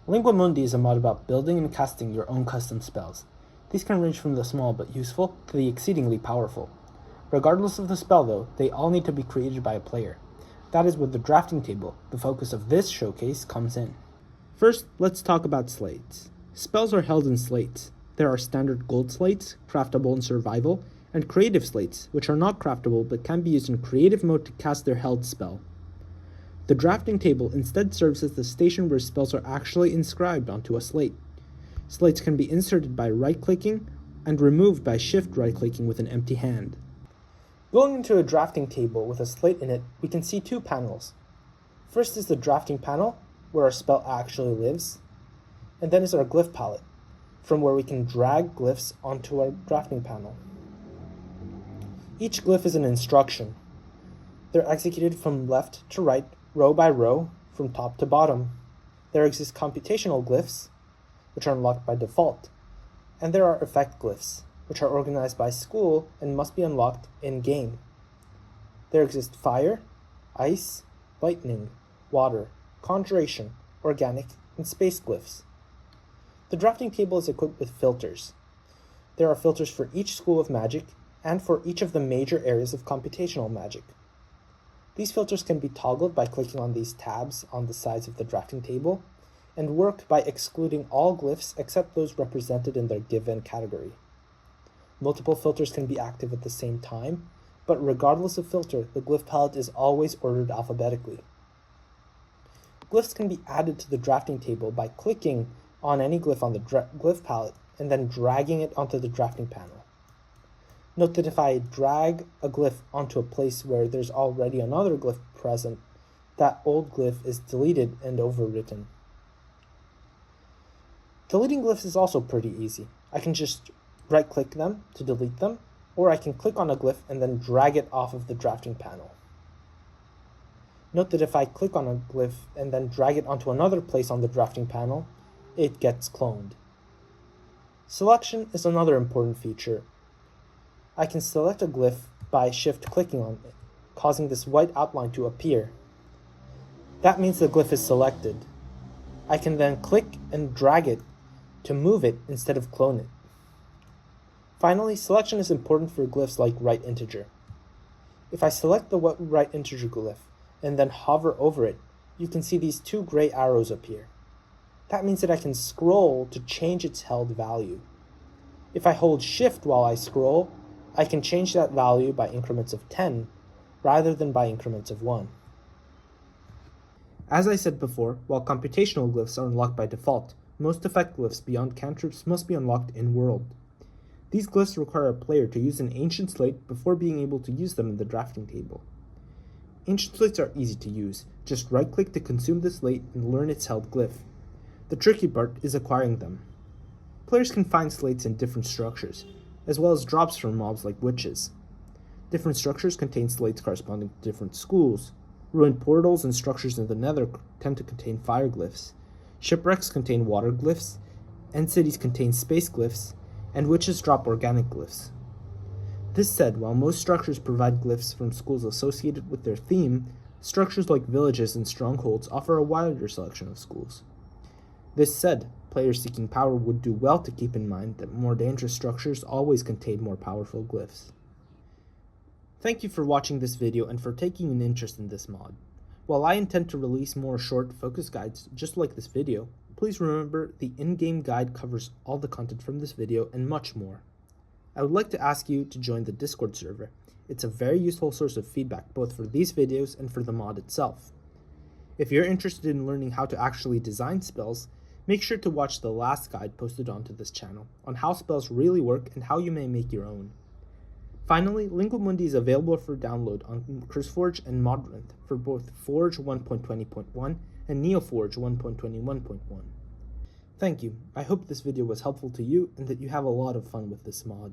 Lingua Mundi is a mod about building and casting your own custom spells. These can range from the small but useful to the exceedingly powerful. Regardless of the spell though, they all need to be created by a player. That is where the drafting table, the focus of this showcase, comes in. First, let's talk about slates. Spells are held in slates. There are standard gold slates, craftable in survival, and creative slates, which are not craftable but can be used in creative mode to cast their held spell. The drafting table instead serves as the station where spells are actually inscribed onto a slate. Slates can be inserted by right-clicking and removed by shift right-clicking with an empty hand. Going into a drafting table with a slate in it, we can see two panels. First is the drafting panel, where our spell actually lives, and then is our glyph palette, from where we can drag glyphs onto our drafting panel. Each glyph is an instruction. They're executed from left to right, row by row, from top to bottom. There exist computational glyphs, which are unlocked by default, and there are effect glyphs, which are organized by school and must be unlocked in-game. There exist fire, ice, lightning, water, conjuration, organic, and space glyphs. The drafting table is equipped with filters. There are filters for each school of magic, and for each of the major areas of computational magic. These filters can be toggled by clicking on these tabs on the sides of the drafting table, and work by excluding all glyphs except those represented in their given category. Multiple filters can be active at the same time, but regardless of filter, the glyph palette is always ordered alphabetically. Glyphs can be added to the drafting table by clicking on any glyph on the glyph palette and then dragging it onto the drafting panel. Note that if I drag a glyph onto a place where there's already another glyph present, that old glyph is deleted and overwritten. Deleting glyphs is also pretty easy. I can just right-click them to delete them, or I can click on a glyph and then drag it off of the drafting panel. Note that if I click on a glyph and then drag it onto another place on the drafting panel, it gets cloned. Selection is another important feature. I can select a glyph by shift-clicking on it, causing this white outline to appear. That means the glyph is selected. I can then click and drag it to move it instead of clone it. Finally, selection is important for glyphs like right integer. If I select the right integer glyph and then hover over it, you can see these two gray arrows appear. That means that I can scroll to change its held value. If I hold shift while I scroll, I can change that value by increments of 10 rather than by increments of 1. As I said before, while computational glyphs are unlocked by default, most effect glyphs beyond cantrips must be unlocked in-world. These glyphs require a player to use an ancient slate before being able to use them in the drafting table. Ancient slates are easy to use. Just right-click to consume the slate and learn its held glyph. The tricky part is acquiring them. Players can find slates in different structures, as well as drops from mobs like witches. Different structures contain slates corresponding to different schools. Ruined portals and structures in the Nether tend to contain fire glyphs. Shipwrecks contain water glyphs. End cities contain space glyphs. And witches drop organic glyphs. This said, while most structures provide glyphs from schools associated with their theme, structures like villages and strongholds offer a wider selection of schools. This said, players seeking power would do well to keep in mind that more dangerous structures always contain more powerful glyphs. Thank you for watching this video and for taking an interest in this mod. While I intend to release more short focus guides just like this video, please remember the in-game guide covers all the content from this video and much more. I would like to ask you to join the Discord server. It's a very useful source of feedback both for these videos and for the mod itself. If you're interested in learning how to actually design spells, make sure to watch the last guide posted onto this channel on how spells really work and how you may make your own. Finally, Lingua Mundi is available for download on CurseForge and Modrinth for both Forge 1.20.1 and NeoForge 1.21.1. Thank you. I hope this video was helpful to you and that you have a lot of fun with this mod.